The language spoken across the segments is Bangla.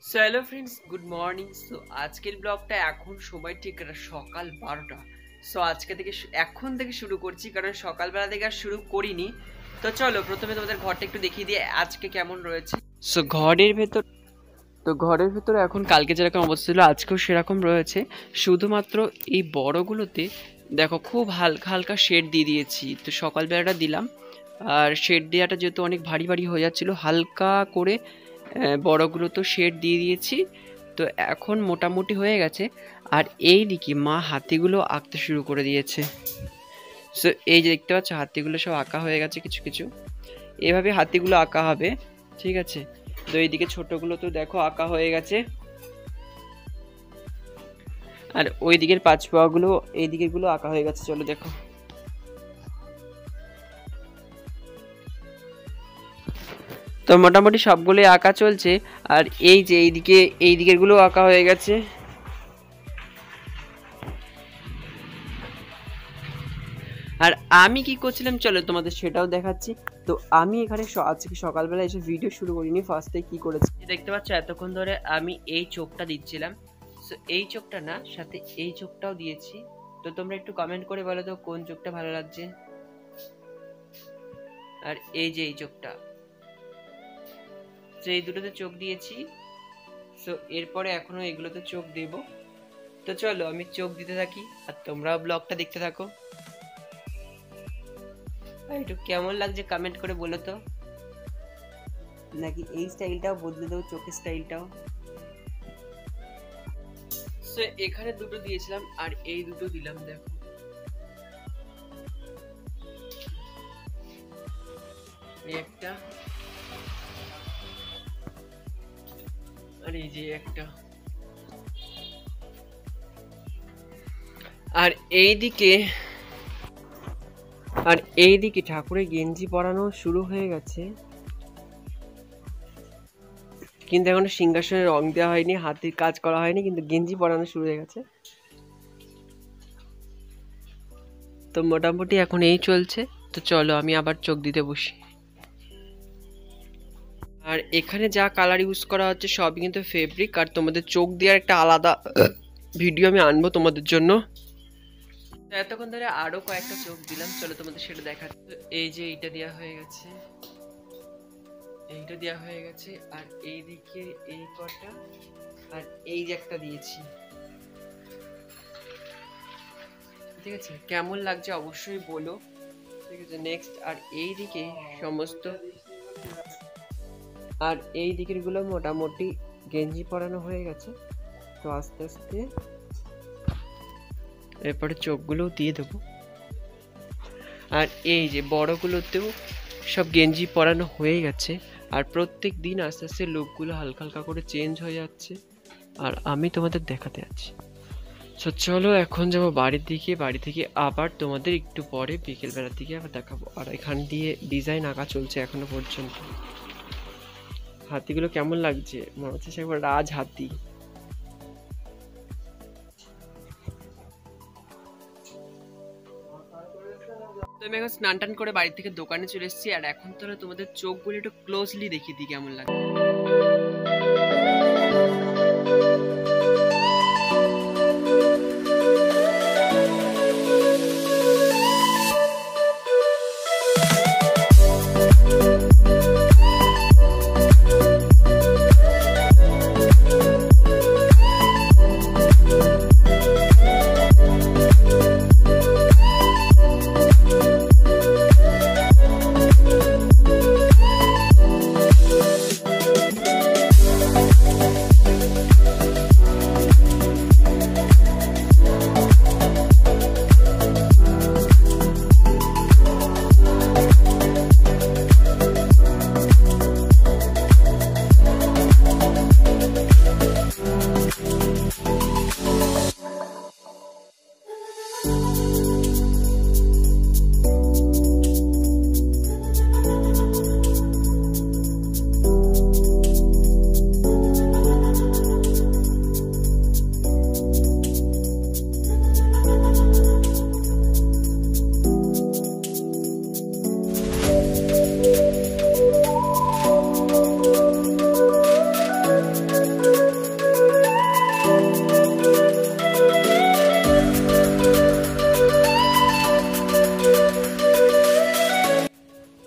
So hello friends, good morning. So আজকের ব্লগটা এখন সময় ঠিক সকাল 12টা। সো এখন থেকে শুরু করছি, কারণ সকালবেলা থেকে আর শুরু করিনি। তো চলো প্রথমে তোমাদের ঘরটা একটু দেখিয়ে দিয়ে আজকে কেমন রয়েছে। সো ঘরের ভেতর এখন কালকে যেরকম অবস্থা ছিল আজকেও সেরকম রয়েছে, শুধুমাত্র এই বড়গুলোতে দেখো খুব হালকা হালকা শেড দিয়ে দিয়েছি। তো সকালবেলাটা দিলাম, আর শেড দেওয়াটা যেহেতু অনেক ভারী ভারী হয়ে যাচ্ছিলো, হালকা করে বড়গুলো তো শেড দিয়ে দিয়েছি। তো এখন মোটামুটি হয়ে গেছে। আর এই দিকে মা হাতিগুলো আঁকতে শুরু করে দিয়েছে। সো এই যে দেখতে পাচ্ছ, হাতিগুলো সব আঁকা হয়ে গেছে কিছু কিছু। এভাবে হাতিগুলো আঁকা হবে, ঠিক আছে। তো এইদিকে ছোটগুলো তো দেখো আঁকা হয়ে গেছে, আর ওই দিকের পাঁচ পাগুলো এই দিকের গুলো আঁকা হয়ে গেছে। চলো দেখো, তো মোটামুটি সবগুলোই আঁকা চলছে। আর এই যে এই দিকের গুলো আঁকা হয়ে গেছে। আর আমি কি করছিলাম চলো তোমাদের সেটাও দেখাচ্ছি। তো আমি এখানে আজকে সকালবেলা এসে ভিডিও শুরু করিনি, ফার্স্টে কি করেছি দেখতে পাচ্ছ, এতক্ষণ ধরে আমি এই চোখটা দিচ্ছিলাম। সো এই চোখটা না, সাথে এই চোখটাও দিয়েছি। তো তোমরা একটু কমেন্ট করে বলো তো কোন চোখটা ভালো লাগছে। আর এই যে এই চোখটা, তো এই দুটোতে চোখ দিয়েছি। সো এরপরে এখনো এগুলোতে চোখ দেব। তো চলো আমি চোখ দিতে থাকি আর তোমরা ব্লগটা দেখতে থাকো। আর একটু কেমন লাগছে কমেন্ট করে বলো তো, নাকি এই স্টাইলটাও বদলে দেবো, চোখের স্টাইলটাও। সো এখানে দুটো দিয়েছিলাম আর এই দুটো দিলাম, দেখো এই একটা আর এই যে একটা। আর এইদিকে ঠাকুরের গেঞ্জি পরানো শুরু হয়ে গেছে, কিন্তু এখনো সিংহাসনে রং দেওয়া হয়নি, হাতির কাজ করা হয়নি, কিন্তু গেঞ্জি পরানো শুরু হয়ে গেছে। তো মোটামুটি এখন এই চলছে। তো চলো আমি আবার চোখ দিতে বসি। আর এখানে যা কালার ইউজ করা হচ্ছে সবই কিন্তু ফেব্রিক, আর তোমাদের চোখ দেওয়ার একটা আলাদা ভিডিও আমি আনবো তোমাদের জন্য। এতক্ষণ ধরে আরো কয়েকটা চোখ দিলাম, চলো তোমাদের সেটা দেখাচ্ছি। এই যে এইটা দেওয়া হয়ে গেছে, এইটা দেওয়া হয়ে গেছে, আর এইদিকে এই কটা, আর এই যে একটা দিয়েছি, ঠিক আছে। কেমন লাগছে অবশ্যই বলো, ঠিক আছে। নেক্সট আর এইদিকে সমস্ত, আর এই দিকের গুলো মোটামুটি গেঞ্জি পরানো হয়ে গেছে। তো আস্তে আস্তে এরপরে চোখগুলোও দিয়ে দেবো। আর এই যে বড়গুলোতেও সব গেঞ্জি পরানো হয়ে গেছে। আর প্রত্যেক দিন আস্তে আস্তে লুকগুলো হালকা হালকা করে চেঞ্জ হয়ে যাচ্ছে, আর আমি তোমাদের দেখাতে আছি। সো চলো এখন যাবো বাড়ির দিকে, বাড়ি থেকে আবার তোমাদের একটু পরে বিকেলবেলার দিকে আবার দেখাবো। আর এখান দিয়ে ডিজাইন আঁকা চলছে এখনো পর্যন্ত। হাতিগুলো কেমন লাগছে, মনে হচ্ছে সে একবার রাজ হাতি। আমি এখন স্নান টান করে বাড়ি থেকে দোকানে চলে এসেছি, আর এখন তো তোমাদের চোখগুলো একটু ক্লোজলি দেখিয়ে দিই কেমন লাগে।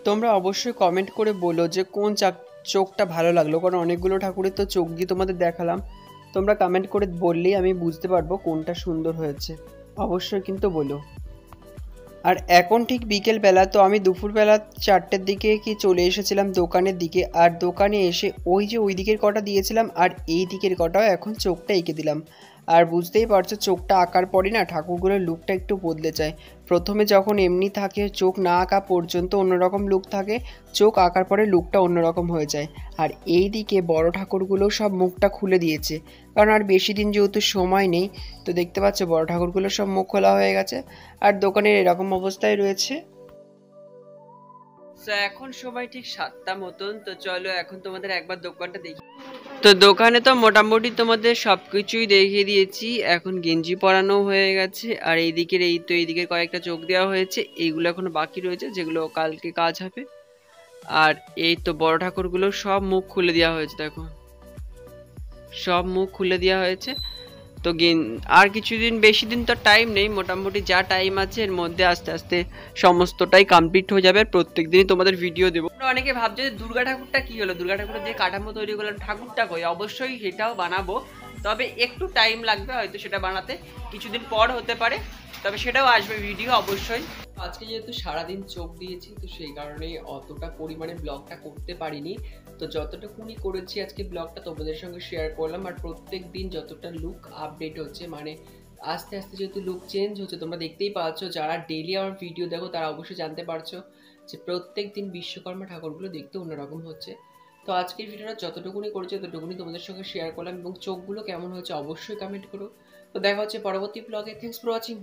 তোমরা অবশ্যই কমেন্ট করে বলো যে কোন চোখটা ভালো লাগলো, কারণ অনেকগুলো ঠাকুরের তো চোখ দিয়ে তোমাদের দেখালাম। তোমরা কমেন্ট করে বললেই আমি বুঝতে পারবো কোনটা সুন্দর হয়েছে। অবশ্যই কিন্তু বলো। আর এখন ঠিক বিকেলবেলা, তো আমি দুপুরবেলা 4টের দিকে কি চলে এসেছিলাম দোকানের দিকে। আর দোকানে এসে ওই যে ওই দিকের কটা দিয়েছিলাম আর এই দিকের কটাও এখন চোখটা এঁকে দিলাম। আর বুঝতেই পারছো চোখটা আঁকার পরই না ঠাকুরগুলোর লুকটা একটু বদলে যায়। প্রথমে যখন এমনি থাকে চোখ না আঁকা পর্যন্ত অন্যরকম লুক থাকে, চোখ আঁকার পরে লুকটা অন্যরকম হয়ে যায়। আর এই দিকে বড় ঠাকুরগুলো সব মুখটা খুলে দিয়েছে, কারণ আর বেশি দিন যেহেতু সময় নেই। তো দেখতে পাচ্ছ বড় ঠাকুরগুলো সব মুখ খোলা হয়ে গেছে আর দোকানের এরকম অবস্থায় রয়েছে। তো এখন সময় ঠিক 7টা মতন। তো চলো এখন তোমাদের একবার দোকানটা দেখি। তো দোকানে তো মোটামুটি তোমাদের সবকিছুই দেখিয়ে দিয়েছি। এখন গেঞ্জি পরানো হয়ে গেছে আর এইদিকের কয়েকটা চোখ দেওয়া হয়েছে, এইগুলো এখনো বাকি রয়েছে যেগুলো কালকে কাজ হবে। আর এই তো বড় ঠাকুরগুলো সব মুখ খুলে দেওয়া হয়েছে, দেখো সব মুখ খুলে দেওয়া হয়েছে। তো আর কিছুদিন, বেশি দিন তো টাইম নেই, মোটামুটি যা টাইম আছে এর মধ্যে আস্তে আস্তে সমস্তটাই কমপ্লিট হয়ে যাবে। আর প্রত্যেক দিনই তোমাদের ভিডিও দেবো। অনেকে ভাবছে যে দুর্গা ঠাকুরটা কি হলো, দুর্গা ঠাকুরের যে কাঠামো তৈরি করলাম ঠাকুরটা কই, অবশ্যই সেটাও বানাবো, তবে একটু টাইম লাগবে হয়তো সেটা বানাতে, কিছুদিন পর হতে পারে, তবে সেটাও আসবে ভিডিও অবশ্যই। আজকে যেহেতু সারাদিন চোখ দিয়েছি তো সেই কারণে অতটা পরিমাণে ব্লগটা করতে পারিনি। তো যতটুকুনি করেছি আজকে ব্লগটা তোমাদের সঙ্গে শেয়ার করলাম। আর প্রত্যেক দিন যতটা লুক আপডেট হচ্ছে, মানে আস্তে আস্তে যেহেতু লুক চেঞ্জ হচ্ছে, তোমরা দেখতেই পাচ্ছ, যারা ডেইলি আমার ভিডিও দেখো তারা অবশ্যই জানতে পারছো যে প্রত্যেক দিন বিশ্বকর্মা ঠাকুরগুলো দেখতে অন্যরকম হচ্ছে। তো আজকের ভিডিওটা যতটুকুনি করেছি ততটুকুনি তোমাদের সঙ্গে শেয়ার করলাম, এবং চোখগুলো কেমন হয়েছে অবশ্যই কমেন্ট করো। তো দেখা হচ্ছে পরবর্তী ব্লগে। Thanks for watching.